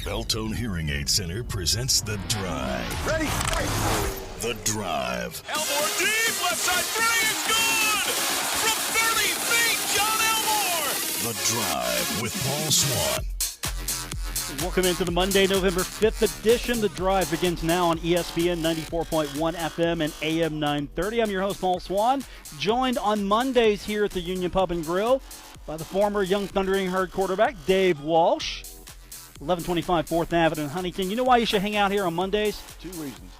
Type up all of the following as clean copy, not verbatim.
Beltone Hearing Aid Center presents The Drive. Ready? The Drive. Elmore deep, left side three is good! From 30 feet, John Elmore! The Drive with Paul Swann. Welcome into the Monday, November 5th edition. The Drive begins now on ESPN 94.1 FM and AM 930. I'm your host, Paul Swann, joined on Mondays here at the Union Pub and Grill by the former Young Thundering Herd quarterback, Dave Walsh. 1125 4th Avenue in Huntington. You know why you should hang out here on Mondays?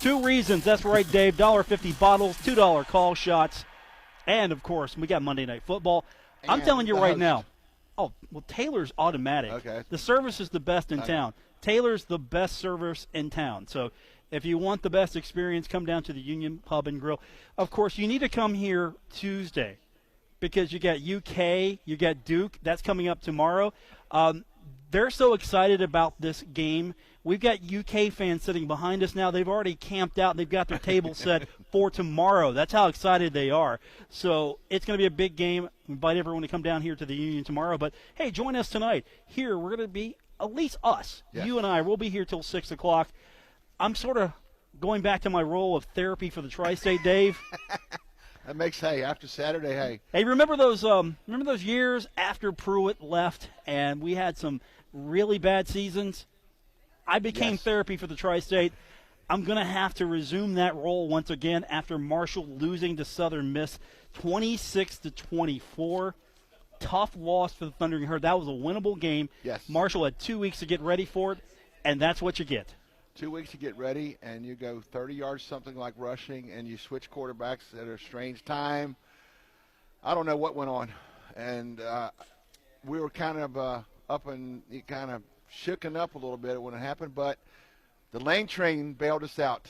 Two reasons. That's right, Dave. $1.50 bottles, $2 call shots. And, of course, we got Monday Night Football. I'm telling you right now. Oh, well, Taylor's automatic. Okay. The service is the best in town. Taylor's the best service in town. So if you want the best experience, come down to the Union Pub and Grill. Of course, you need to come here Tuesday because you got UK, you got Duke. That's coming up tomorrow. They're so excited about this game. We've got UK fans sitting behind us now. They've already camped out. They've got their table set for tomorrow. That's how excited they are. So it's going to be a big game. We invite everyone to come down here to the Union tomorrow. But, hey, join us tonight. Here, we're going to be, at least us, you and I, we'll be here till 6 o'clock. I'm sort of going back to my role of therapy for the Tri-State, Dave. That makes after Saturday, hey. Hey, remember those years after Pruitt left and we had some really bad seasons? I became therapy for the Tri-State. I'm going to have to resume that role once again after Marshall losing to Southern Miss 26-24. Tough loss for the Thundering Herd. That was a winnable game. Yes. Marshall had 2 weeks to get ready for it, and that's what you get. 2 weeks to get ready, and you go 30 yards, something like rushing, and you switch quarterbacks at a strange time. I don't know what went on. And we were kind of up and kind of shooken up a little bit when it happened, but the Lane Train bailed us out.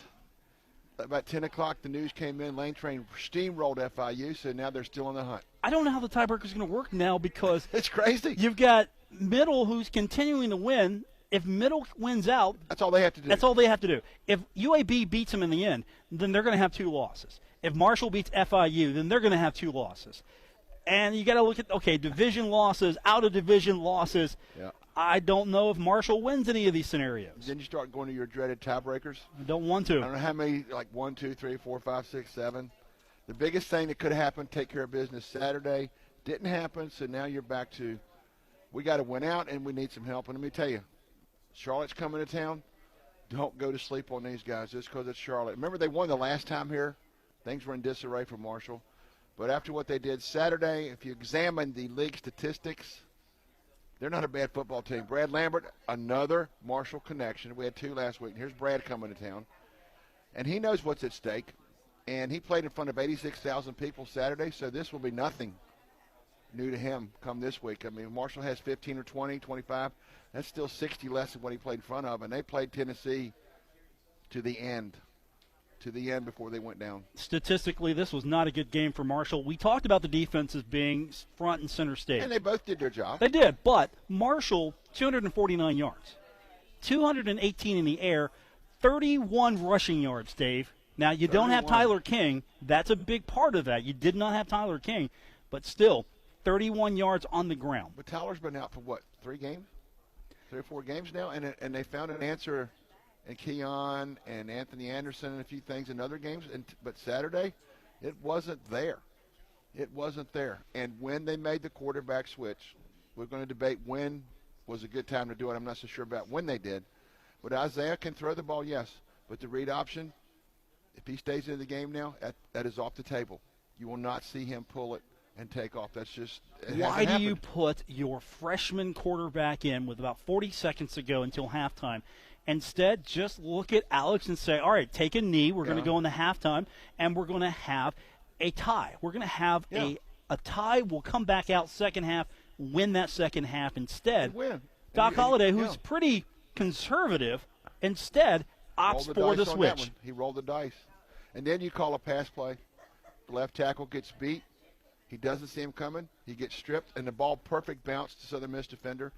About 10 o'clock, the news came in. Lane Train steamrolled FIU, so now they're still on the hunt. I don't know how the tiebreaker is going to work now because it's crazy. You've got Middle who's continuing to win. If Middle wins out, that's all they have to do. That's all they have to do. If UAB beats them in the end, then they're going to have 2 losses. If Marshall beats FIU, then they're going to have 2 losses. And you got to look at, division losses, out-of-division losses. Yeah. I don't know if Marshall wins any of these scenarios. Then you start going to your dreaded tiebreakers. I don't want to. I don't know how many, like 1, 2, 3, 4, 5, 6, 7. The biggest thing that could have happened, take care of business Saturday, didn't happen, so now you're back to we got to win out and we need some help. And let me tell you, Charlotte's coming to town. Don't go to sleep on these guys just because it's Charlotte. Remember they won the last time here? Things were in disarray for Marshall. But after what they did Saturday, if you examine the league statistics, they're not a bad football team. Brad Lambert, another Marshall connection. We had 2 last week. And here's Brad coming to town. And he knows what's at stake. And he played in front of 86,000 people Saturday, so this will be nothing new to him come this week. I mean, Marshall has 15 or 20, 25. That's still 60 less than what he played in front of. And they played Tennessee to the end before they went down. Statistically, this was not a good game for Marshall. We talked about the defenses being front and center stage. And they both did their job. They did, but Marshall, 249 yards, 218 in the air, 31 rushing yards, Dave. Now, you 31. don't have Tyler King. That's a big part of that. You did not have Tyler King, but still, 31 yards on the ground. But Tyler's been out for, 3 games? 3 or 4 games now? And they found an answer in Keon and Anthony Anderson and a few things in other games. But Saturday, it wasn't there. It wasn't there. And when they made the quarterback switch, we're going to debate when was a good time to do it. I'm not so sure about when they did. But Isaiah can throw the ball, yes. But the read option, if he stays in the game now, that is off the table. You will not see him pull it and take off. That's just why do you put your freshman quarterback in with about 40 seconds to go until halftime? Instead, just look at Alex and say, all right, take a knee. We're going to go into halftime, and we're going to have a tie. We're going to have a tie. We'll come back out second half, win that second half instead. Win. Doc Holliday, who's pretty conservative, instead opts for the switch. He rolled the dice. And then you call a pass play. The left tackle gets beat. He doesn't see him coming. He gets stripped, and the ball perfect bounce to Southern Miss defender.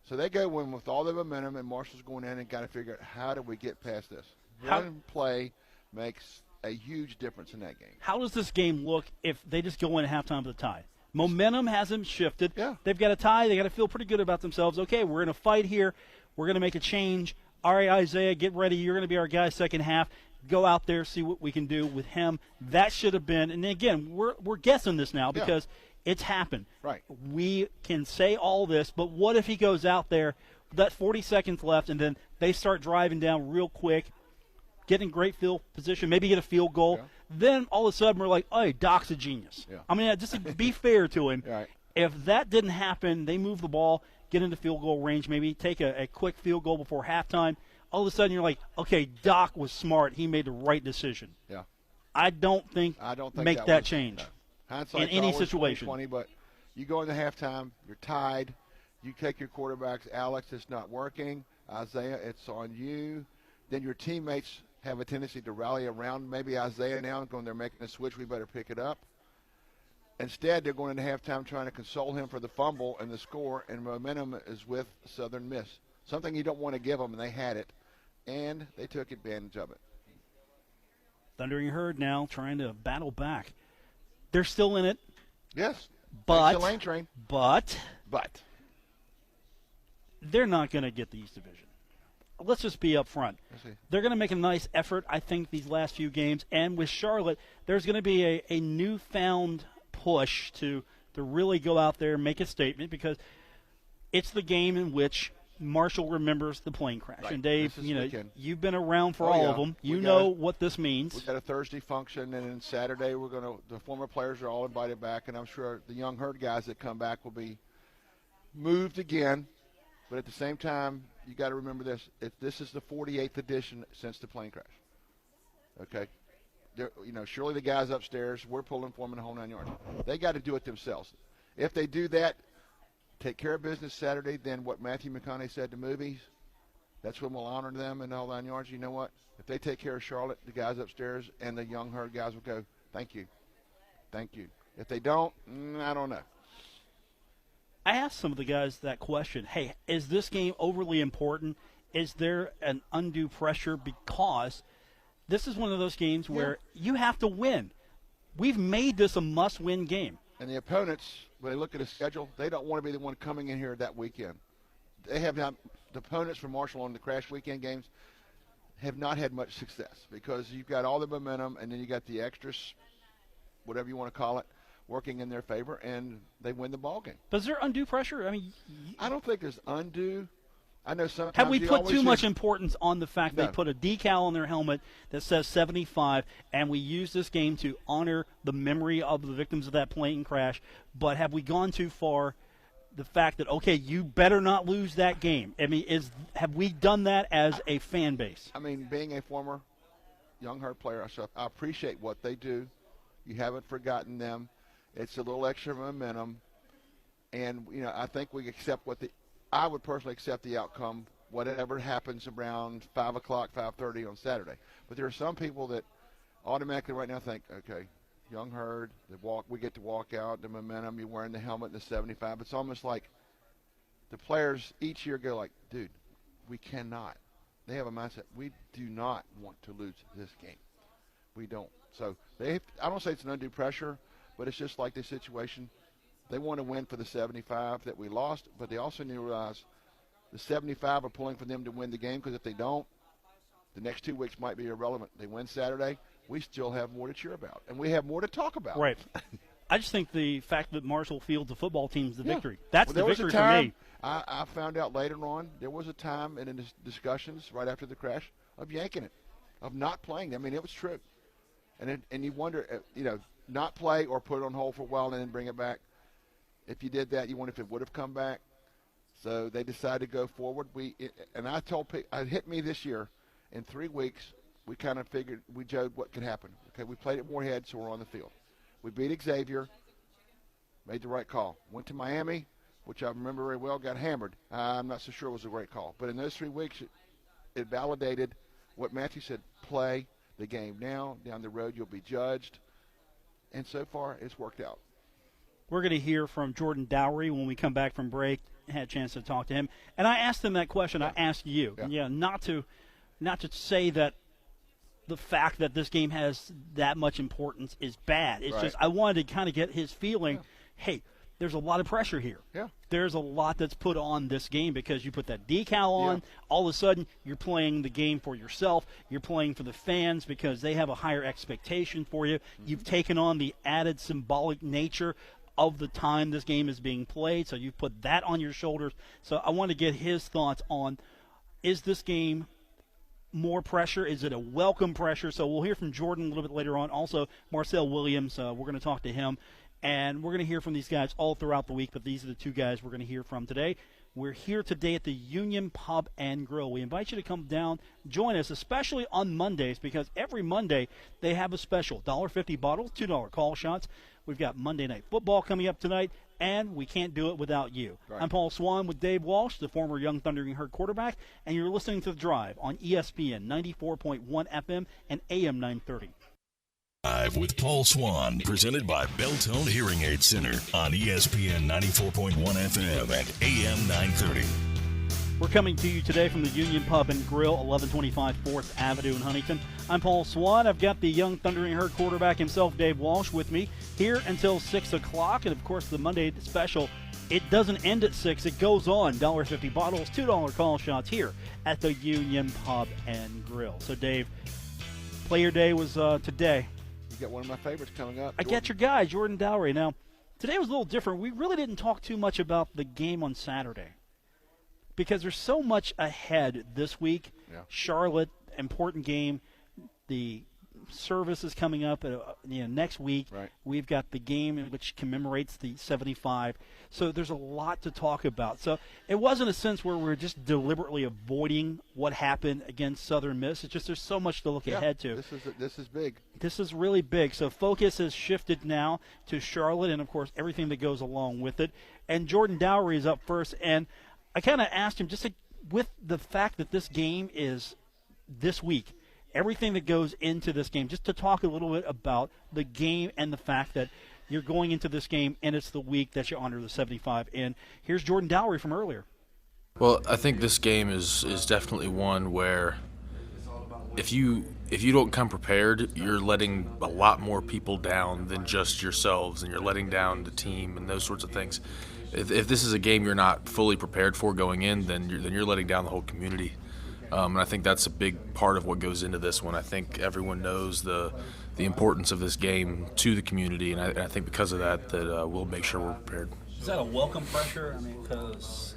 So they go in with all the momentum, and Marshall's going in and got to figure out how do we get past this. One play makes a huge difference in that game. How does this game look if they just go in at halftime with a tie? Momentum hasn't shifted. Yeah. They've got a tie. They got to feel pretty good about themselves. Okay, we're in a fight here. we're going to make a change. All right, Isaiah, get ready. You're going to be our guy second half. Go out there, see what we can do with him. That should have been, and again, we're guessing this now because it's happened. Right. We can say all this, but what if he goes out there, that 40 seconds left, and then they start driving down real quick, getting great field position, maybe get a field goal. Yeah. Then all of a sudden we're like, hey, Doc's a genius. Yeah. I mean, just to be fair to him, Right. if that didn't happen, they move the ball, get into field goal range, maybe take a quick field goal before halftime, all of a sudden you're like, okay, Doc was smart. He made the right decision. Yeah. I don't think make that change in any situation. 20, but you go into halftime, you're tied. You take your quarterbacks, Alex, it's not working. Isaiah, it's on you. Then your teammates have a tendency to rally around maybe Isaiah now and going, they're making a switch, we better pick it up. Instead, they're going into halftime trying to console him for the fumble and the score, and momentum is with Southern Miss. Something you don't want to give them, and they had it, and they took advantage of it. Thundering Herd now trying to battle back. They're still in it. Yes. But the lane train. But they're not going to get the East Division. Let's just be up front. They're going to make a nice effort, I think, these last few games. And with Charlotte, there's going to be a newfound push to really go out there and make a statement because it's the game in which Marshall remembers the plane crash. Right. And Dave, you've been around for all of them. You know what this means. We got a Thursday function, and then Saturday the former players are all invited back, and I'm sure the young Herd guys that come back will be moved again. But at the same time, you got to remember this. This is the 48th edition since the plane crash. Okay? Surely the guys upstairs, we're pulling for them in the whole 9 yards. They got to do it themselves. If they do that, take care of business Saturday, then what Matthew McConaughey said to movies, that's when we'll honor them in the whole 9 yards. You know what? If they take care of Charlotte, the guys upstairs and the young Herd guys will go, thank you. Thank you. If they don't, I don't know. I asked some of the guys that question, hey, is this game overly important? Is there an undue pressure? Because this is one of those games where you have to win. We've made this a must-win game. And the opponents, when they look at the schedule, they don't want to be the one coming in here that weekend. They have not, the opponents from Marshall on the crash weekend games have not had much success because you've got all the momentum and then you got the extras, whatever you want to call it, working in their favor, and they win the ball game. But is there undue pressure? I mean, I don't think there's undue. I know sometimes have we put too much importance on the fact No. they put a decal on their helmet that says 75, and we use this game to honor the memory of the victims of that plane crash, but have we gone too far? The fact that, okay, you better not lose that game. I mean, have we done that as a fan base? I mean, being a former young Herd player, I appreciate what they do. You haven't forgotten them. It's a little extra momentum, and I think we accept I would personally accept the outcome, whatever happens around 5 o'clock, 5:30 on Saturday. But there are some people that automatically right now think, okay, young Herd, we get to walk out, the momentum, you're wearing the helmet, the 75. It's almost like the players each year go like, dude, we cannot. They have a mindset, we do not want to lose this game. We don't. So I don't say it's an undue pressure, but it's just like this situation. They want to win for the 75 that we lost, but they also need to realize the 75 are pulling for them to win the game because if they don't, the next 2 weeks might be irrelevant. They win Saturday, we still have more to cheer about, and we have more to talk about. Right. I just think the fact that Marshall fields the football team is the victory. That's the victory for me. I found out later on there was a time in the discussions right after the crash of yanking it, of not playing. I mean, it was true. And you wonder, not play or put it on hold for a while and then bring it back. If you did that, you wonder if it would have come back. So they decided to go forward. And I told people, it hit me this year, in 3 weeks, we kind of figured, we joked what could happen. Okay, we played at Moorhead, so we're on the field. We beat Xavier, made the right call. Went to Miami, which I remember very well, got hammered. I'm not so sure it was a great call. But in those 3 weeks, it validated what Matthew said, play the game now. Down the road, you'll be judged. And so far, it's worked out. We're going to hear from Jordan Dowry when we come back from break. I had a chance to talk to him. And I asked him that question I asked you. Yeah. Not to say that the fact that this game has that much importance is bad. It's just I wanted to kind of get his feeling, hey, there's a lot of pressure here. Yeah. There's a lot that's put on this game because you put that decal on. Yeah. All of a sudden, you're playing the game for yourself. You're playing for the fans because they have a higher expectation for you. You've taken on the added symbolic nature of the time this game is being played, so you've put that on your shoulders. So I want to get his thoughts on, is this game more pressure? Is it a welcome pressure? So we'll hear from Jordan a little bit later on. Also, Marcel Williams, we're going to talk to him. And we're going to hear from these guys all throughout the week, but these are the two guys we're going to hear from today. We're here today at the Union Pub and Grill. We invite you to come down, join us, especially on Mondays, because every Monday they have a special. $1.50 bottles, $2 call shots. We've got Monday Night Football coming up tonight, and we can't do it without you. Right. I'm Paul Swann with Dave Walsh, the former Young Thundering Herd quarterback, and you're listening to The Drive on ESPN 94.1 FM and AM 930. Live with Paul Swann, presented by Beltone Hearing Aid Center on ESPN 94.1 FM and AM 930. We're coming to you today from the Union Pub and Grill, 1125 4th Avenue in Huntington. I'm Paul Swann. I've got the Young Thundering Herd quarterback himself, Dave Walsh, with me here until 6 o'clock. And, of course, the Monday special, it doesn't end at 6. It goes on. $1.50 bottles, $2 call shots here at the Union Pub and Grill. So, Dave, Player Day was today. You got one of my favorites coming up. I got your guy, Jordan Dowry. Now, today was a little different. We really didn't talk too much about the game on Saturday because there's so much ahead this week. Yeah. Charlotte, important game. The service is coming up next week. Right. We've got the game which commemorates the 75. So there's a lot to talk about. So it wasn't a sense where we're just deliberately avoiding what happened against Southern Miss. It's just there's so much to look ahead to. This is big. This is really big. So focus has shifted now to Charlotte and, of course, everything that goes along with it. And Jordan Dowry is up first. And I kind of asked him, with the fact that this game is this week, everything that goes into this game, just to talk a little bit about the game and the fact that you're going into this game and it's the week that you honor the 75. And here's Jordan Dowry from earlier. Well, I think this game is definitely one where if you don't come prepared, you're letting a lot more people down than just yourselves, and you're letting down the team and those sorts of things. If this is a game you're not fully prepared for going in, then you're letting down the whole community. And I think that's a big part of what goes into this one. I think everyone knows the importance of this game to the community, and I think because of that we'll make sure we're prepared. Is that a welcome pressure? I mean, because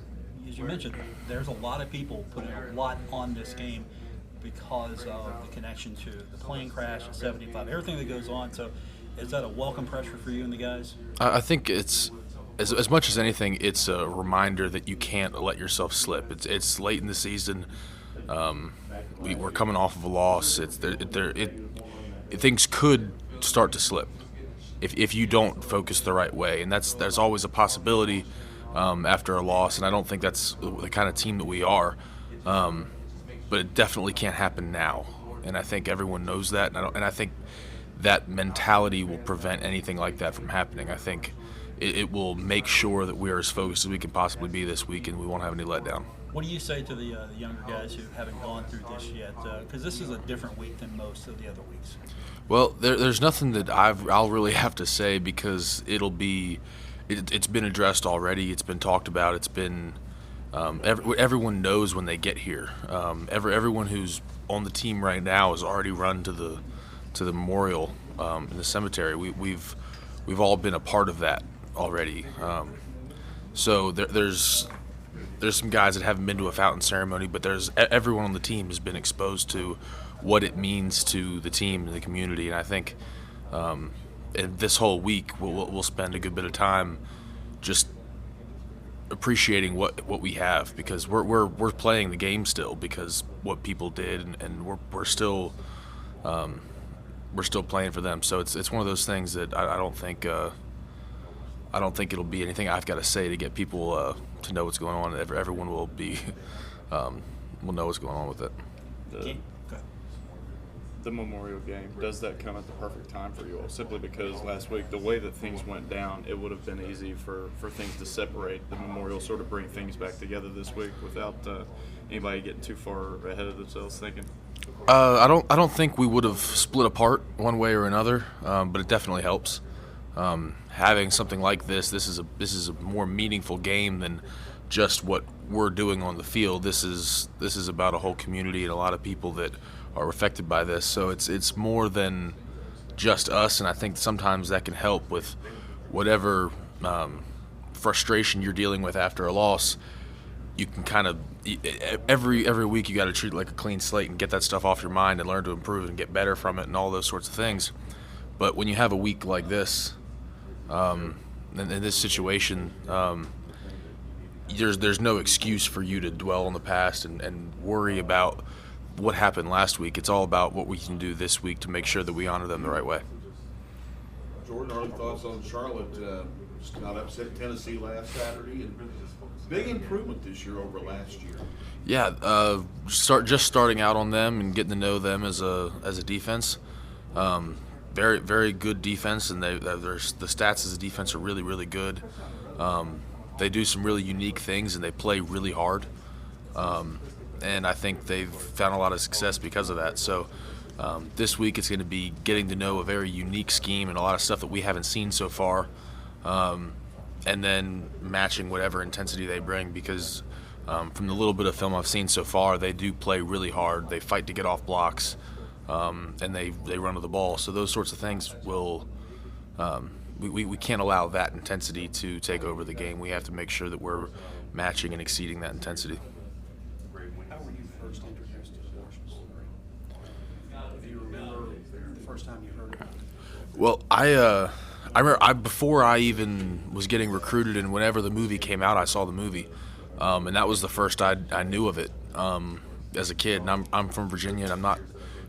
as you mentioned, there's a lot of people putting a lot on this game because of the connection to the plane crash at 75, everything that goes on. So is that a welcome pressure for you and the guys? I think it's as much as anything, it's a reminder that you can't let yourself slip. It's late in the season. We're coming off of a loss. Things could start to slip if you don't focus the right way, and there's always a possibility after a loss. And I don't think that's the kind of team that we are. But it definitely can't happen now, and I think everyone knows that. And I think that mentality will prevent anything like that from happening. I think it will make sure that we're as focused as we can possibly be this week, and we won't have any letdown. What do you say to the younger guys who haven't gone through this yet? Because this is a different week than most of the other weeks. Well, there's nothing that I'll really have to say because it's been addressed already. It's been talked about. It's been everyone knows when they get here. Everyone who's on the team right now has already run to the memorial in the cemetery. We've all been a part of that already. So there's some guys that haven't been to a fountain ceremony, but everyone on the team has been exposed to what it means to the team and the community. And I think this whole week we'll spend a good bit of time just appreciating what we have, because we're playing the game still because what people did, and we're still playing for them. So it's one of those things that I don't think it'll be anything I've got to say to get people to know what's going on. Everyone will know what's going on with it. The Memorial game, does that come at the perfect time for you all? Simply because last week, the way that things went down, it would have been easy for things to separate. The Memorial sort of bring things back together this week without anybody getting too far ahead of themselves thinking. I don't think we would have split apart one way or another, but it definitely helps. having something like this is a more meaningful game than just what we're doing on the field. This is about a whole community and a lot of people that are affected by this. So it's more than just us, and I think sometimes that can help with whatever frustration you're dealing with after a loss. You can kind of every week you got to treat it like a clean slate and get that stuff off your mind and learn to improve and get better from it and all those sorts of things. But when you have a week like this, in this situation, there's no excuse for you to dwell on the past and worry about what happened last week. It's all about what we can do this week to make sure that we honor them the right way. Jordan, early thoughts on Charlotte? Just got upset Tennessee last Saturday, and big improvement this year over last year. Yeah, starting out on them and getting to know them as a defense. Very, very good defense, and the stats as a defense are really, really good. They do some really unique things, and they play really hard. And I think they've found a lot of success because of that. So this week it's going to be getting to know a very unique scheme and a lot of stuff that we haven't seen so far, and then matching whatever intensity they bring because from the little bit of film I've seen so far, they do play really hard. They fight to get off blocks, and they run to the ball. So those sorts of things will we can't allow that intensity to take over the game. We have to make sure that we're matching and exceeding that intensity. How were you first introduced to Walsh's story? Do you remember the first time you heard it? Well, I remember before I even was getting recruited, and whenever the movie came out, I saw the movie, and that was the first I knew of it as a kid. And I'm from Virginia, and I'm not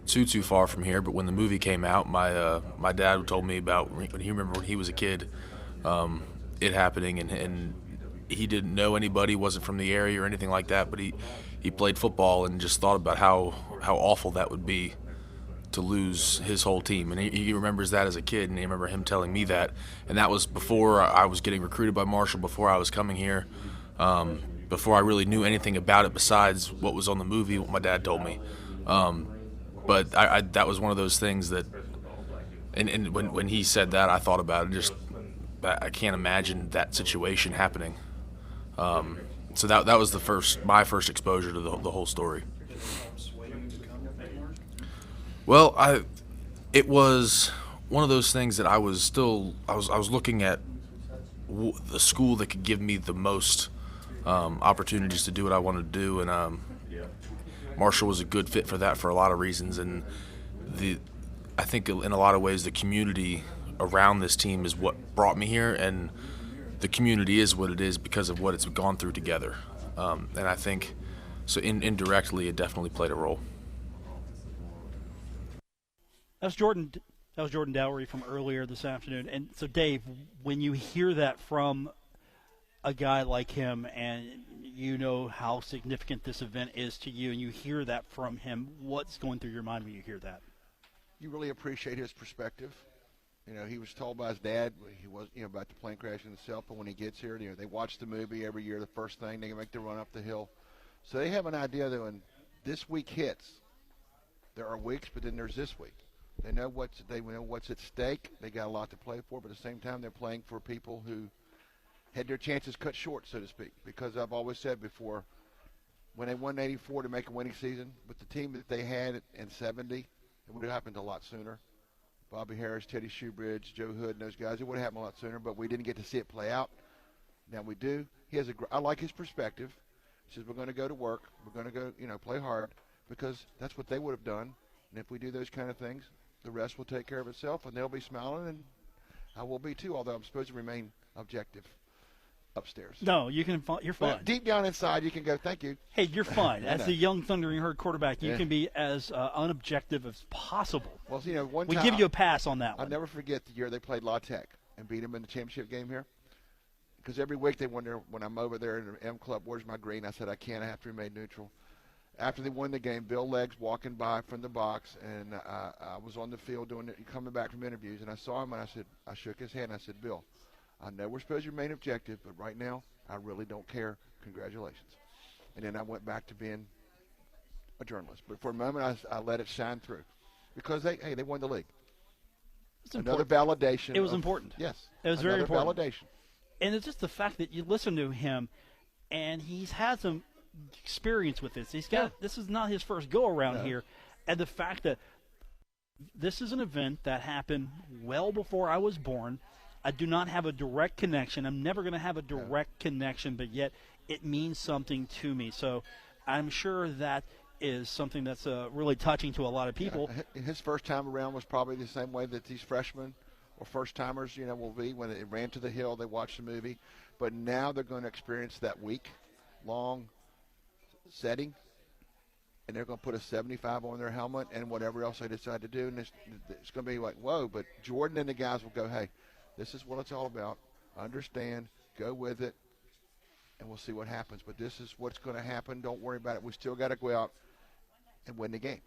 too far from here. But when the movie came out, my dad told me about when he remembered when he was a kid, it happening, and he didn't know anybody, wasn't from the area or anything like that, but he played football and just thought about how awful that would be to lose his whole team. And he remembers that as a kid, and he remember him telling me that. And that was before I was getting recruited by Marshall, before I was coming here, before I really knew anything about it besides what was on the movie, what my dad told me. But I that was one of those things that, and when he said that, I thought about it. Just I can't imagine that situation happening. So that was my first exposure to the whole story. Well, it was one of those things that I was looking at the school that could give me the most opportunities to do what I wanted to do, and Marshall was a good fit for that for a lot of reasons. And I think in a lot of ways the community around this team is what brought me here, and the community is what it is because of what it's gone through together. And I think so indirectly it definitely played a role. That was Jordan Dowry from earlier this afternoon. And so, Dave, when you hear that from a guy like him, and you know how significant this event is to you, and you hear that from him, what's going through your mind when you hear that? You really appreciate his perspective. You know, he was told by his dad he was, about the plane crash himself. But when he gets here, they watch the movie every year. The first thing they make the run up the hill, so they have an idea that when this week hits, there are weeks, but then there's this week. They know what's at stake. They got a lot to play for, but at the same time, they're playing for people who had their chances cut short, so to speak. Because I've always said before, when they won 84 to make a winning season, with the team that they had in 70, it would have happened a lot sooner. Bobby Harris, Teddy Shoebridge, Joe Hood, and those guys, it would have happened a lot sooner, but we didn't get to see it play out. Now we do. I like his perspective. He says, we're going to go to work. We're going to go, play hard, because that's what they would have done. And if we do those kind of things, the rest will take care of itself, and they'll be smiling, and I will be too, although I'm supposed to remain objective upstairs. No, you're fine. But deep down inside, you can go, thank you. Hey, you're fine. As the young Thundering Herd quarterback, you can be as unobjective as possible. Well, one we time, give you a pass on that one. I'll never forget the year they played La Tech and beat them in the championship game here. Because every week they wonder, when I'm over there in the M Club, where's my green? I said, I can't. I have to remain neutral. After they won the game, Bill Leggs walking by from the box, and I was on the field coming back from interviews, and I saw him, and I shook his hand. I said, Bill, I know we're supposed to remain objective, but right now I really don't care. Congratulations. And then I went back to being a journalist. But for a moment, I let it shine through, because they won the league. It's Another important. validation. It was important. Yes. It was very important. Validation. And it's just the fact that you listen to him, and he's had some experience with this. This is not his first go around here, and the fact that this is an event that happened well before I was born. I do not have a direct connection. I'm never going to have a direct connection, but yet it means something to me. So I'm sure that is something that's really touching to a lot of people. Yeah. His first time around was probably the same way that these freshmen or first-timers, will be. When they ran to the hill, they watched the movie. But now they're going to experience that week-long setting, and they're going to put a 75 on their helmet and whatever else they decide to do. And it's going to be like, whoa. But Jordan and the guys will go, hey, this is what it's all about. Understand, go with it, and we'll see what happens. But this is what's going to happen. Don't worry about it. We still got to go out and win the game.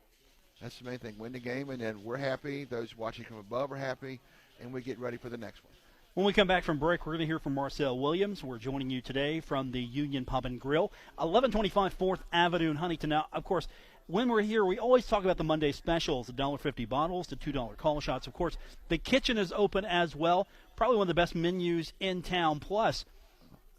That's the main thing. Win the game, and then we're happy. Those watching from above are happy, and we get ready for the next one. When we come back from break, we're going to hear from Marcel Williams. We're joining you today from the Union Pub and Grill, 1125 4th Avenue in Huntington. Now, of course, when we're here, we always talk about the Monday specials, the $1.50 bottles, the $2 call shots. Of course, the kitchen is open as well. Probably one of the best menus in town. Plus,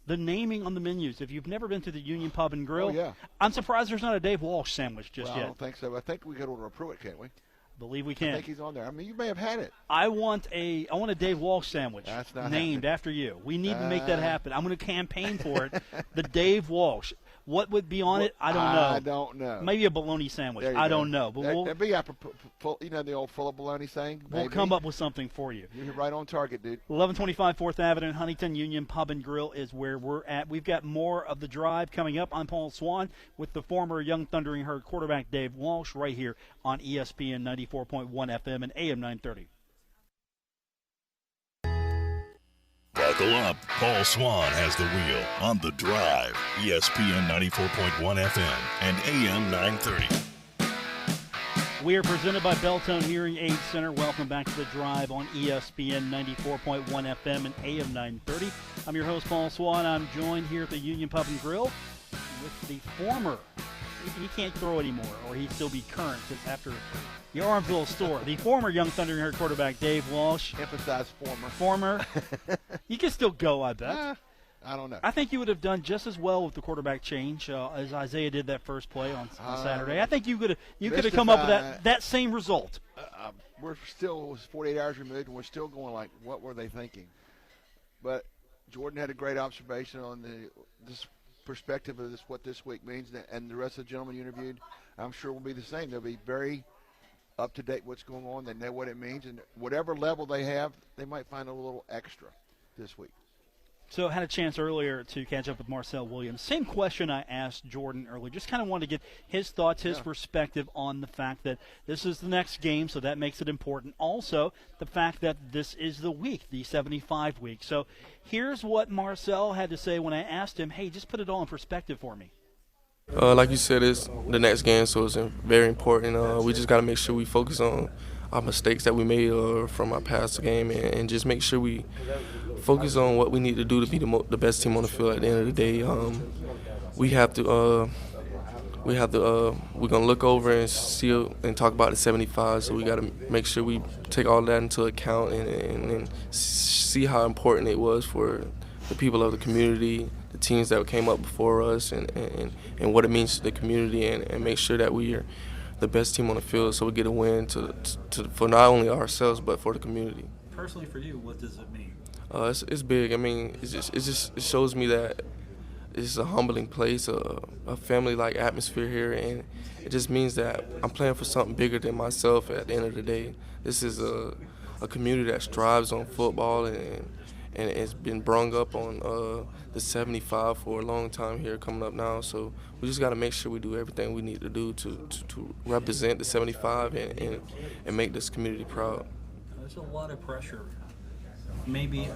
the naming on the menus. If you've never been to the Union Pub and Grill, I'm surprised there's not a Dave Walsh sandwich just yet. I don't think so. I think we could order a Pruitt, can't we? I believe we can. I think he's on there. I mean, you may have had it. I want a Dave Walsh sandwich named after you. We need to make that happen. I'm going to campaign for it. The Dave Walsh. What would be on it? I don't know. I don't know. Maybe a bologna sandwich. I don't know. But that'd be the old full of bologna saying. We'll come up with something for you. You're right on target, dude. 1125 4th Avenue in Huntington. Union Pub and Grill is where we're at. We've got more of the drive coming up. I'm Paul Swann with the former Young Thundering Herd quarterback Dave Walsh right here on ESPN 94.1 FM and AM 930. Buckle up. Paul Swann has the wheel on The Drive, ESPN 94.1 FM and AM 930. We are presented by Beltone Hearing Aid Center. Welcome back to The Drive on ESPN 94.1 FM and AM 930. I'm your host, Paul Swann. I'm joined here at the Union Pub and Grill with the former, he can't throw anymore, or he'd still be current because after the Armsville store, the former Young Thundering Herd quarterback Dave Walsh. Emphasize former. Former. You can still go, I bet. I don't know. I think you would have done just as well with the quarterback change as Isaiah did that first play on Saturday. I think you could have come up with that same result. We're still 48 hours removed, and we're still going like, what were they thinking? But Jordan had a great observation on this perspective of what this week means, and the rest of the gentlemen you interviewed, I'm sure will be the same. They'll be very up to date what's going on. They know what it means, and whatever level they have, they might find a little extra this week. So I had a chance earlier to catch up with Marcel Williams. Same question I asked Jordan earlier. Just kind of wanted to get his thoughts, his perspective on the fact that this is the next game, so that makes it important. Also, the fact that this is the week, the 75 week. So here's what Marcel had to say when I asked him, hey, just put it all in perspective for me. Like you said, it's the next game, so it's very important. We just got to make sure we focus on our mistakes that we made from our past game and just make sure we focus on what we need to do to be the best team on the field at the end of the day. We're going to look over and see and talk about the 75, so we got to make sure we take all that into account and see how important it was for the people of the community, the teams that came up before us, and what it means to the community, and make sure that we are the best team on the field so we get a win for not only ourselves but for the community. Personally for you, what does it mean? It's big. I mean, it shows me that it's a humbling place, a family-like atmosphere here, and it just means that I'm playing for something bigger than myself at the end of the day. This is a community that strives on football, and it's been brung up on the 75 for a long time here coming up now. So we just got to make sure we do everything we need to do to represent the 75 and make this community proud. There's a lot of pressure. Maybe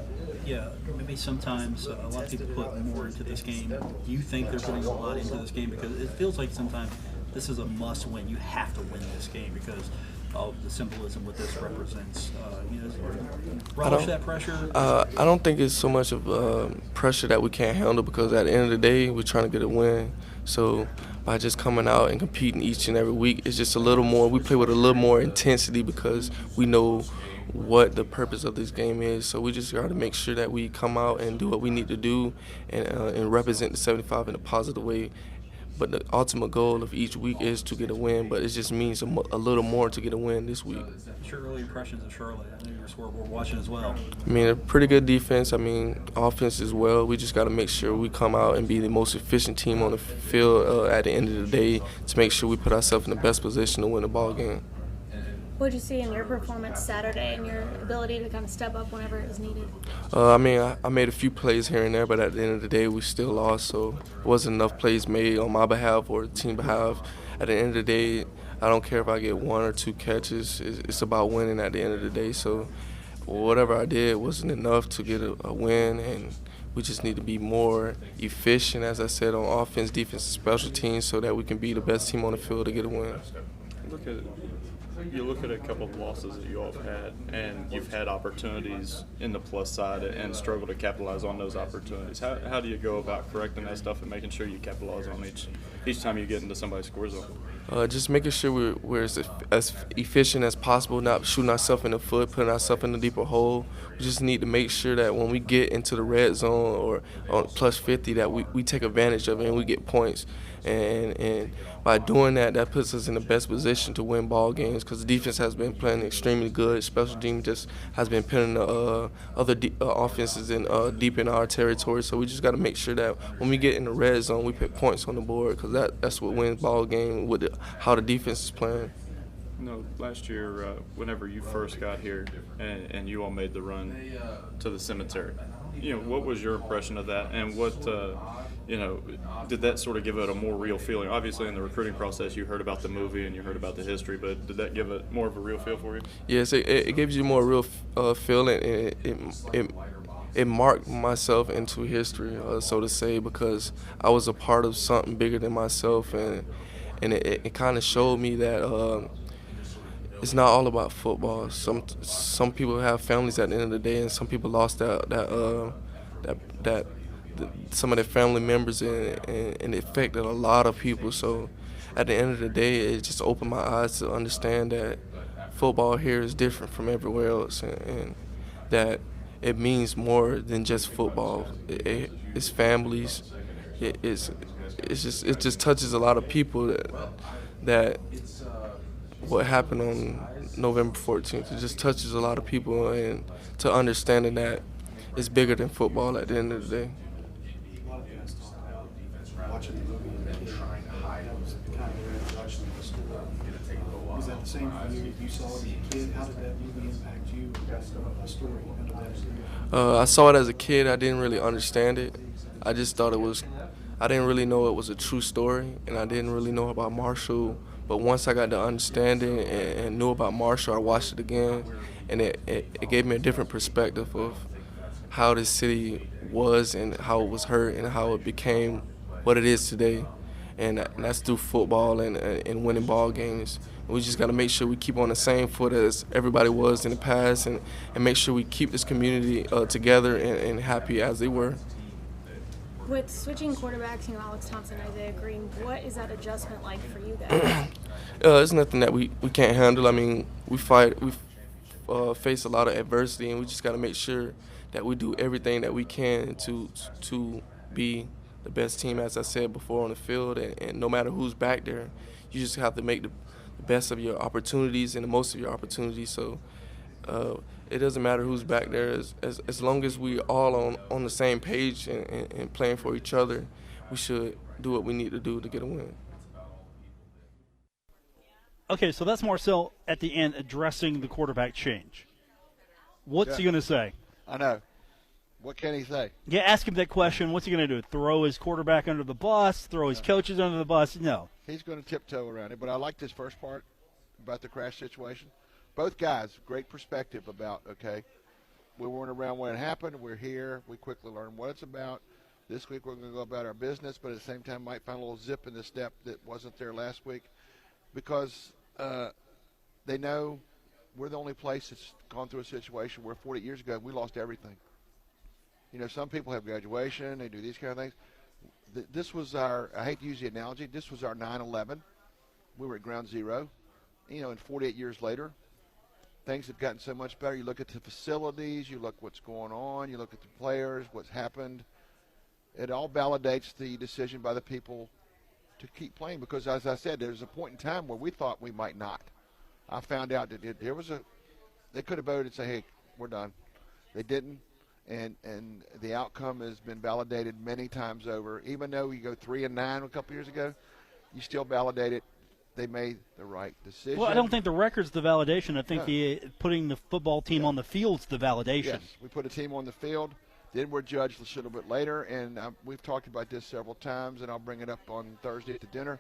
sometimes a lot of people put more into this game. Do you think they're putting a lot into this game? Because it feels like sometimes this is a must-win. You have to win this game because of the symbolism what this represents. Relish that pressure? I don't think it's so much of pressure that we can't handle, because at the end of the day, we're trying to get a win. So by just coming out and competing each and every week, it's just a little more. We play with a little more intensity because we know what the purpose of this game is. So we just got to make sure that we come out and do what we need to do and represent the 75 in a positive way. But the ultimate goal of each week is to get a win, but it just means a little more to get a win this week. What's your early impressions of Charlotte? I know we're watching as well. I mean, a pretty good defense. I mean, offense as well. We just got to make sure we come out and be the most efficient team on the field at the end of the day to make sure we put ourselves in the best position to win the ball game. What did you see in your performance Saturday and your ability to kind of step up whenever it was needed? I mean, I made a few plays here and there, but at the end of the day, we still lost. So it wasn't enough plays made on my behalf or the team behalf. At the end of the day, I don't care if I get 1 or 2 catches. It's about winning at the end of the day. So whatever I did wasn't enough to get a win, and we just need to be more efficient, as I said, on offense, defense, and special teams so that we can be the best team on the field to get a win. You look at a couple of losses that you all have had, and you've had opportunities in the plus side and struggle to capitalize on those opportunities. How do you go about correcting that stuff and making sure you capitalize on each time you get into somebody's score zone? Just making sure we're as efficient as possible, not shooting ourselves in the foot, putting ourselves in a deeper hole. We just need to make sure that when we get into the red zone or on plus 50 that we take advantage of it and we get points. And by doing that, that puts us in the best position to win ball games because the defense has been playing extremely good. Special team just has been pinning the other offenses in deep in our territory. So we just got to make sure that when we get in the red zone, we put points on the board because that's what wins ball game with how the defense is playing. Last year, whenever you first got here and you all made the run to the cemetery, what was your impression of that, and what, did that sort of give it a more real feeling? Obviously, in the recruiting process, you heard about the movie and you heard about the history, but did that give it more of a real feel for you? Yes, it gives you more real feeling. It marked myself into history, so to say, because I was a part of something bigger than myself, and it kind of showed me that it's not all about football. Some people have families at the end of the day, and some people lost some of their family members, and it affected a lot of people. So at the end of the day, it just opened my eyes to understand that football here is different from everywhere else, and that it means more than just football. It's families. It just touches a lot of people that what happened on November 14th. It just touches a lot of people, and to understanding that it's bigger than football at the end of the day. Watching the movie and trying to hide it was kind of your introduction to the story. Was that the same for you? You saw it as a kid. How did that movie impact you? The story. I saw it as a kid. I didn't really understand it. I just thought I didn't really know it was a true story, and I didn't really know about Marshall. But once I got to understanding and knew about Marshall, I watched it again, and it gave me a different perspective of how this city was and how it was hurt and how it became what it is today. And that's through football and winning ball games. We just got to make sure we keep on the same foot as everybody was in the past and make sure we keep this community together and happy as they were. With switching quarterbacks, Alex Thompson, Isaiah Green, what is that adjustment like for you guys? It's nothing that we can't handle. I mean, we face a lot of adversity, and we just got to make sure that we do everything that we can to be the best team, as I said before, on the field. And no matter who's back there, you just have to make the best of your opportunities and the most of your opportunities. So it doesn't matter who's back there. As long as we all on the same page and playing for each other, we should do what we need to do to get a win. Okay, so that's Marcel at the end addressing the quarterback change. What's he going to say? I know. What can he say? Yeah, ask him that question. What's he going to do? Throw his quarterback under the bus? Throw his coaches under the bus? No. He's going to tiptoe around it. But I like this first part about the crash situation. Both guys, great perspective about, okay, we weren't around when it happened. We're here. We quickly learned what it's about. This week we're going to go about our business, but at the same time might find a little zip in the step that wasn't there last week because they know we're the only place that's gone through a situation where 40 years ago we lost everything. Some people have graduation. They do these kind of things. This was our, I hate to use the analogy, this was our 9/11. We were at ground zero. And 48 years later, things have gotten so much better. You look at the facilities, you look what's going on, you look at the players, what's happened. It all validates the decision by the people to keep playing because, as I said, there's a point in time where we thought we might not. I found out that they could have voted and say, hey, we're done. They didn't, and the outcome has been validated many times over. Even though you go 3-9 a couple years ago, you still validate it. They made the right decision. Well, I don't think the record's the validation. I think putting the football team on the field's the validation. Yes, we put a team on the field. Then we're judged a little bit later, and we've talked about this several times, and I'll bring it up on Thursday at the dinner.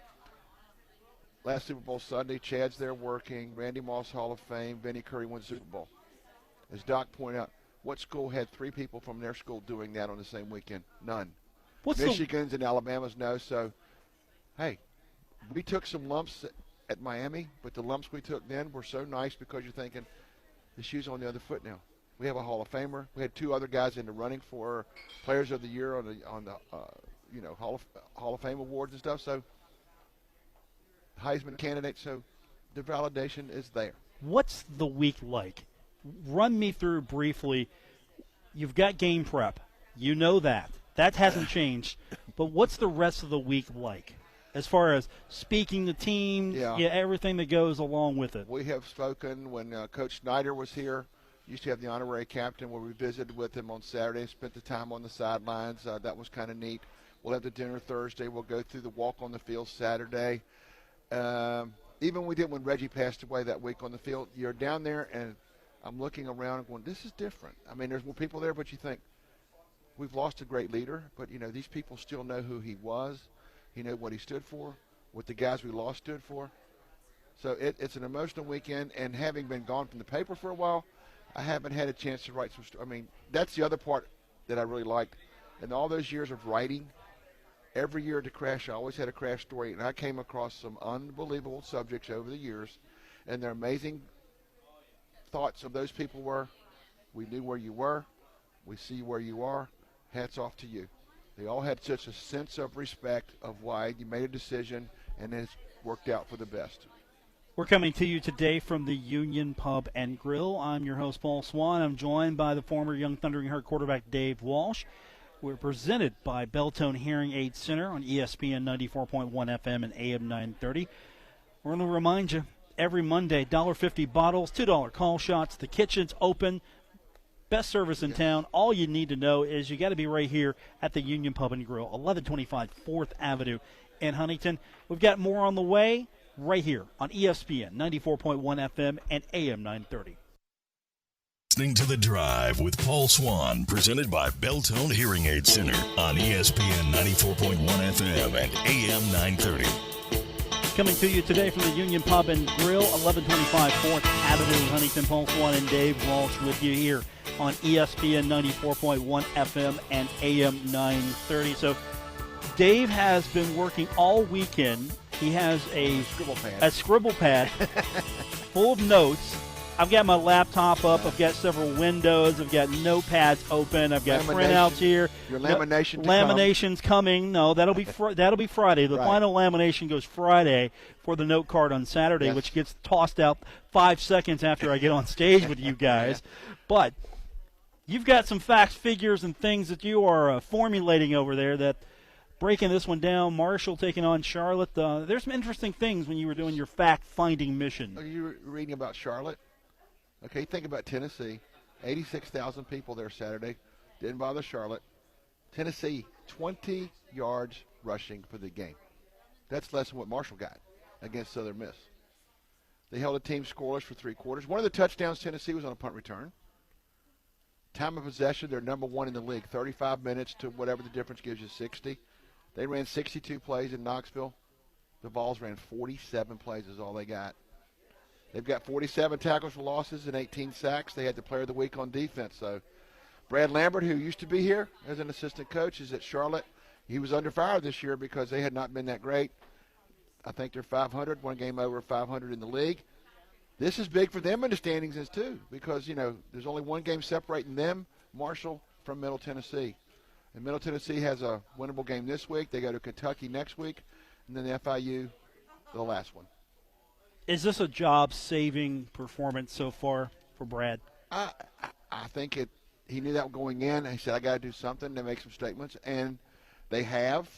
Last Super Bowl Sunday, Chad's there working, Randy Moss Hall of Fame, Vinnie Curry wins the Super Bowl. As Doc pointed out, what school had 3 people from their school doing that on the same weekend? None. Michigan's and Alabama's no, so, hey, we took some lumps at Miami, but the lumps we took then were so nice because you're thinking the shoe's on the other foot now. We have a Hall of Famer. We had 2 other guys in the running for Players of the Year on the Hall of Fame awards and stuff. So Heisman candidate. So the validation is there. What's the week like? Run me through briefly. You've got game prep. You know that. That hasn't changed. But what's the rest of the week like? As far as speaking the team, everything that goes along with it. We have spoken when Coach Snyder was here. Used to have the honorary captain where we visited with him on Saturday and spent the time on the sidelines. That was kind of neat. We'll have the dinner Thursday. We'll go through the walk on the field Saturday. Even we did when Reggie passed away that week on the field. You're down there, and I'm looking around and going, this is different. I mean, there's more people there, but you think, we've lost a great leader, but, these people still know who he was. He knew what he stood for, what the guys we lost stood for. So it's an emotional weekend, and having been gone from the paper for a while, I haven't had a chance to write some stories. I mean, that's the other part that I really liked. In all those years of writing, every year at the Crash, I always had a Crash story, and I came across some unbelievable subjects over the years, and their amazing thoughts of those people were, we knew where you were, we see where you are, hats off to you. They all had such a sense of respect of why you made a decision, and it's worked out for the best. We're coming to you today from the Union Pub and Grill. I'm your host, Paul Swann. I'm joined by the former Young Thundering Herd quarterback, Dave Walsh. We're presented by Belltone Hearing Aid Center on ESPN 94.1 FM and AM 930. We're going to remind you, every Monday, $1.50 bottles, $2 call shots. The kitchen's open. Best service in town. All you need to know is you got to be right here at the Union Pub and Grill, 1125 4th Avenue in Huntington. We've got more on the way right here on ESPN 94.1 FM and AM 930. Listening to The Drive with Paul Swann, presented by Belltone Hearing Aid Center on ESPN 94.1 FM and AM 930. Coming to you today from the Union Pub and Grill, 1125 4th Avenue in Huntington. Paul Swann and Dave Walsh with you here on ESPN 94.1 FM and AM 930. So Dave has been working all weekend. He has a scribble pad full of notes. I've got my laptop up. I've got several windows. I've got notepads open. I've got printouts here. Your lamination lamination's coming. No, that'll be Friday. The final lamination goes Friday for the note card on Saturday, which gets tossed out 5 seconds after I get on stage with you guys. But you've got some facts, figures, and things that you are formulating over there that – breaking this one down, Marshall taking on Charlotte. There's some interesting things when you were doing your fact-finding mission. Are you reading about Charlotte? Okay, think about Tennessee. 86,000 people there Saturday. Didn't bother Charlotte. Tennessee, 20 yards rushing for the game. That's less than what Marshall got against Southern Miss. They held a team scoreless for 3 quarters. One of the touchdowns Tennessee was on a punt return. Time of possession, they're number 1 in the league. 35 minutes to whatever the difference gives you, 60. They ran 62 plays in Knoxville. The Vols ran 47 plays is all they got. They've got 47 tackles for losses and 18 sacks. They had the player of the week on defense. So Brad Lambert, who used to be here as an assistant coach, is at Charlotte. He was under fire this year because they had not been that great. I think they're 500, one game over 500 in the league. This is big for them in the standings too because, there's only one game separating them, Marshall, from Middle Tennessee. And Middle Tennessee has a winnable game this week. They go to Kentucky next week, and then the FIU, the last one. Is this a job-saving performance so far? for Brad? I think he knew that going in. He said, I got to do something to make some statements, and they have.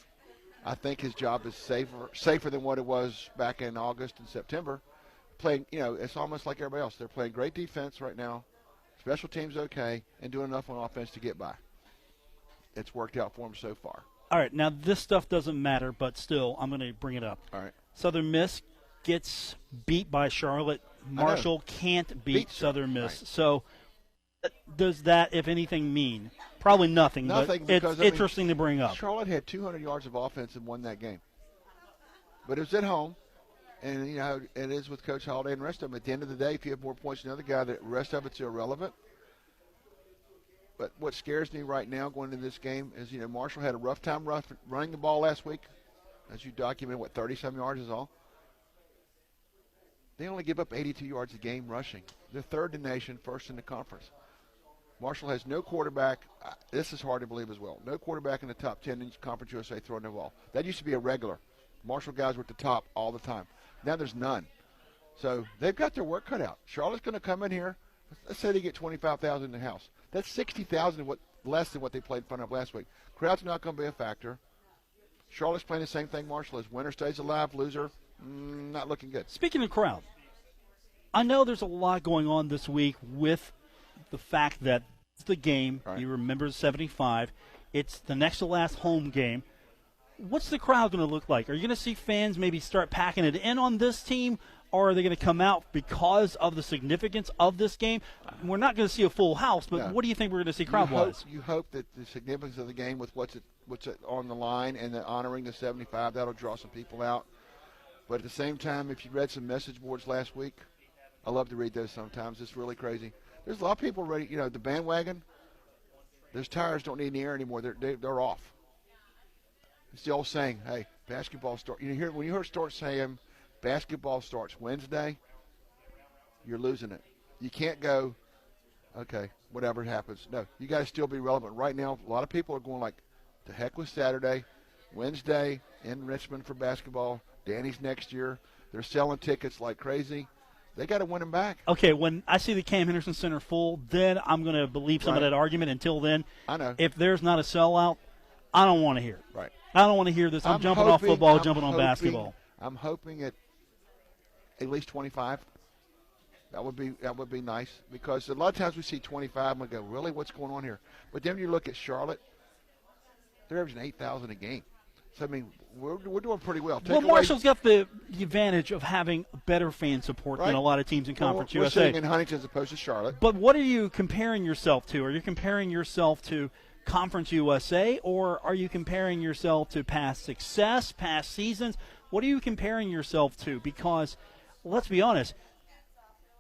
I think his job is safer than what it was back in August and September. Playing, it's almost like everybody else. They're playing great defense right now. Special teams okay, and doing enough on offense to get by. It's worked out for them so far. All right, now this stuff doesn't matter, but still, I'm going to bring it up. All right. Southern Miss gets beat by Charlotte. Marshall can't beat Southern Miss. Right. So does that, if anything, mean? Probably nothing, but it's interesting to bring up. Charlotte had 200 yards of offense and won that game. But it was at home, and, it is with Coach Holliday and the rest of them. At the end of the day, if you have more points than the other guy, the rest of it's irrelevant. But what scares me right now going into this game is, Marshall had a rough time running the ball last week. As you documented, 30-some yards is all. They only give up 82 yards a game rushing. They're third in the nation, first in the conference. Marshall has no quarterback. This is hard to believe as well. No quarterback in the top 10 in Conference USA throwing the ball. That used to be a regular. Marshall guys were at the top all the time. Now there's none. So they've got their work cut out. Charlotte's going to come in here. Let's say they get 25,000 in the house. That's 60,000 less than what they played in front of last week. Crowd's not going to be a factor. Charlotte's playing the same thing Marshall is. Winner stays alive, loser, not looking good. Speaking of crowd, I know there's a lot going on this week with the fact that it's the game. Right. You remember the 75. It's the next to last home game. What's the crowd going to look like? Are you going to see fans maybe start packing it in on this team, or are they going to come out because of the significance of this game? We're not going to see a full house, but what do you think we're going to see crowd-wise? You hope that the significance of the game with what's on the line and the honoring the 75, that'll draw some people out. But at the same time, if you read some message boards last week, I love to read those sometimes. It's really crazy. There's a lot of people ready. The bandwagon, those tires don't need any air anymore. They're off. It's the old saying, hey, basketball starts. When you hear start saying basketball starts Wednesday, you're losing it. You can't go, okay, whatever happens. No, you got to still be relevant. Right now, a lot of people are going like, the heck with Saturday, Wednesday in Richmond for basketball. Danny's next year. They're selling tickets like crazy. They got to win them back. Okay, when I see the Cam Henderson Center full, then I'm going to believe some of that argument. Until then, I know. If there's not a sellout, I don't want to hear it. Right. I don't want to hear this. I'm jumping off football, jumping on basketball. I'm hoping at least 25. That would be nice, because a lot of times we see 25 and we go, really, what's going on here? But then you look at Charlotte, they're averaging 8,000 a game. So, I mean, we're doing pretty well. Marshall's got the advantage of having better fan support than a lot of teams in Conference USA. We're sitting in Huntington as opposed to Charlotte. But what are you comparing yourself to? Are you comparing yourself to Conference USA, or are you comparing yourself to past success, past seasons? What are you comparing yourself to? Because, let's be honest,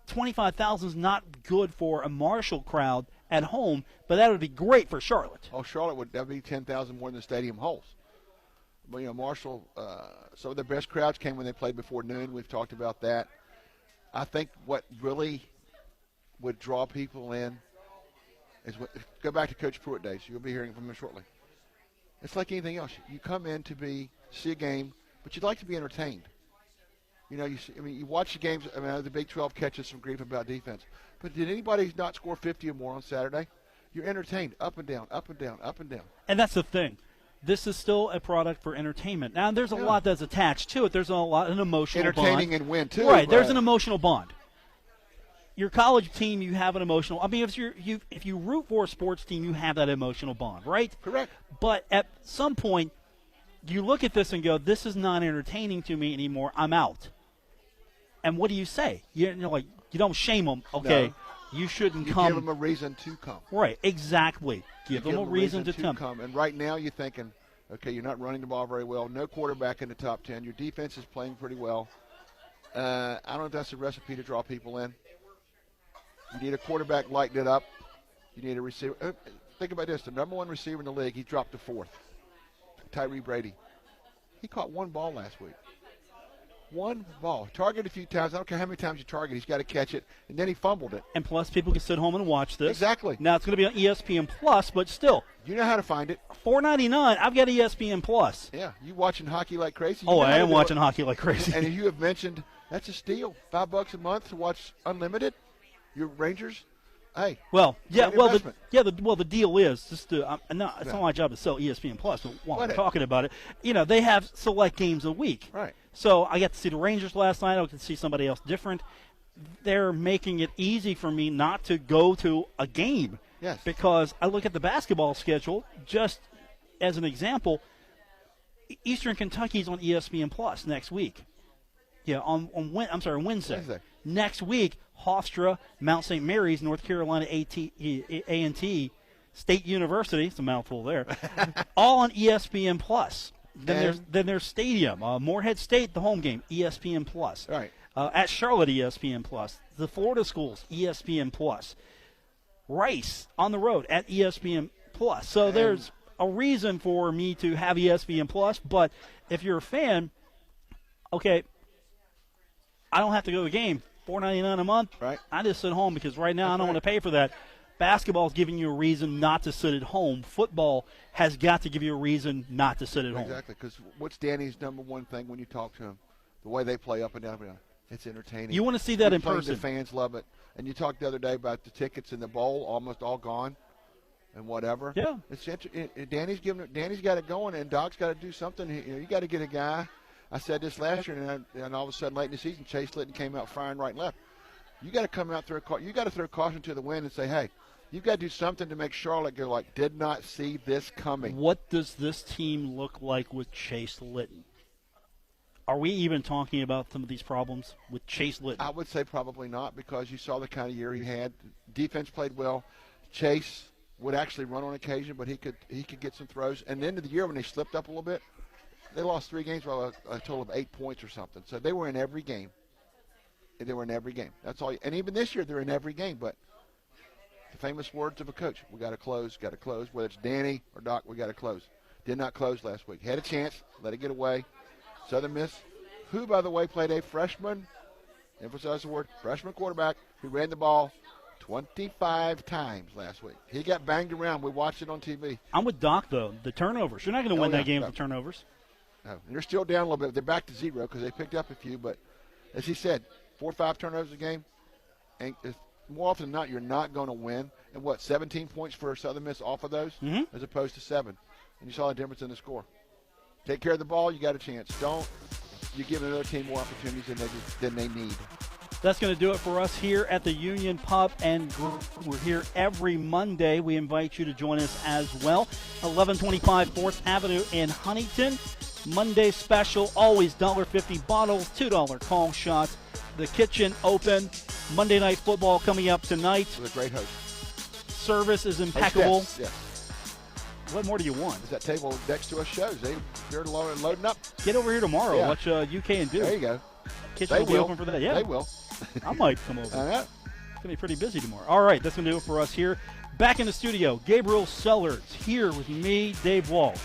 25,000 is not good for a Marshall crowd at home, but that would be great for Charlotte. Oh, Charlotte that would be 10,000 more than the stadium holds. But, Marshall, some of their best crowds came when they played before noon. We've talked about that. I think what really would draw people in is go back to Coach Pruitt days. You'll be hearing from him shortly. It's like anything else. You come in to see a game, but you'd like to be entertained. You watch the games. I mean, the Big 12 catches some grief about defense. But did anybody not score 50 or more on Saturday? You're entertained up and down, up and down, up and down. And that's the thing. This is still a product for entertainment. Now, there's a lot that's attached to it. There's an emotional bond. Entertaining and win, too. Right. There's an emotional bond. Your college team, you have an emotional. I mean, if you root for a sports team, you have that emotional bond, right? Correct. But at some point, you look at this and go, "This is not entertaining to me anymore. I'm out." And what do you say? You don't shame them. Okay, no. You shouldn't come. Give them a reason to come. Right. Exactly. Give them a reason to come. And right now, you're thinking, okay, you're not running the ball very well. No quarterback in the top 10. Your defense is playing pretty well. I don't know if that's a recipe to draw people in. You need a quarterback lighting it up. You need a receiver. Think about this. The number one receiver in the league, he dropped to fourth. Tyree Brady. He caught one ball last week. One ball. Targeted a few times. I don't care how many times you target. He's got to catch it. And then he fumbled it. And plus, people can sit home and watch this. Exactly. Now, it's going to be on ESPN Plus, but still. You know how to find it. $4.99. I've got ESPN Plus. Yeah. You watching hockey like crazy? I am watching hockey like crazy. And you have mentioned that's a steal. $5 a month to watch unlimited. Your Rangers, hey. Well, yeah, great well, investment. the deal is just to. It's not my job to sell ESPN Plus. But while we're talking about it, they have select games a week. Right. So I got to see the Rangers last night. I got to see somebody else different. They're making it easy for me not to go to a game. Yes. Because I look at the basketball schedule, just as an example, Eastern Kentucky's on ESPN Plus next week. Yeah, on Wednesday. Next week, Hofstra, Mount St. Mary's, North Carolina A&T, State University, it's a mouthful there, all on ESPN Plus. Then there's Stadium, Morehead State, the home game, ESPN Plus. Right. At Charlotte, ESPN Plus. The Florida schools, ESPN Plus. Rice on the road at ESPN Plus. So there's a reason for me to have ESPN Plus, but if you're a fan, okay, I don't have to go to the game. $4.99 a month. Right. I just sit home because right now I don't want to pay for that. Basketball is giving you a reason not to sit at home. Football has got to give you a reason not to sit at home. Exactly, because what's Danny's number one thing when you talk to him? The way they play up and down. It's entertaining. You want to see that in person. The fans love it. And you talked the other day about the tickets in the bowl, almost all gone and whatever. Yeah. Danny's got it going, and Doc's got to do something. You got to get a guy. I said this last year, and all of a sudden late in the season, Chase Litton came out firing right and left. You got to come out there. You got to throw caution to the wind and say, hey, you've got to do something to make Charlotte go like, did not see this coming. What does this team look like with Chase Litton? Are we even talking about some of these problems with Chase Litton? I would say probably not, because you saw the kind of year he had. Defense played well. Chase would actually run on occasion, but he could get some throws. And at the end of the year, when they slipped up a little bit, they lost 3 games by a total of 8 points or something. So they were in every game. That's all. And even this year, they're in every game. But the famous words of a coach, we got to close. Whether it's Danny or Doc, we got to close. Did not close last week. Had a chance, let it get away. Southern Miss, who, by the way, played a freshman, emphasize the word, freshman quarterback who ran the ball 25 times last week. He got banged around. We watched it on TV. I'm with Doc, though. The turnovers. You're not going to win that game with turnovers. No. And they're still down a little bit. They're back to 0 because they picked up a few. But as he said, 4 or 5 turnovers a game. And more often than not, you're not going to win. And 17 points for Southern Miss off of those as opposed to 7. And you saw the difference in the score. Take care of the ball, you got a chance. Don't. You give another team more opportunities than they need. That's going to do it for us here at the Union Pub and Grill. We're here every Monday. We invite you to join us as well. 1125 4th Avenue in Huntington. Monday special, always $1.50 bottles, $2 call shots. The kitchen open. Monday Night Football coming up tonight. With a great host. Service is impeccable. Yeah. What more do you want? That table next to us shows. They're loading up. Get over here tomorrow. Yeah. Watch UK and Duke. There you go. Kitchen will be open for that. Yeah, they will. I might come over. It's going to be pretty busy tomorrow. All right, that's going to do it for us here. Back in the studio, Gabriel Sellers here with me, Dave Walsh.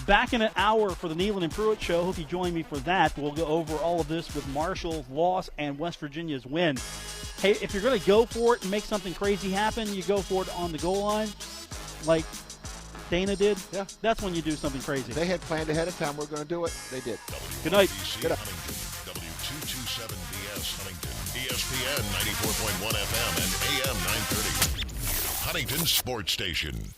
Back in an hour for the Nealon and Pruitt Show. Hope you join me for that. We'll go over all of this with Marshall's loss and West Virginia's win. Hey, if you're going to go for it and make something crazy happen, you go for it on the goal line, like Dana did. Yeah. That's when you do something crazy. They had planned ahead of time. We're going to do it. They did. Good night. Good night. W227BS Huntington, ESPN 94.1 FM and AM 930. Huntington Sports Station.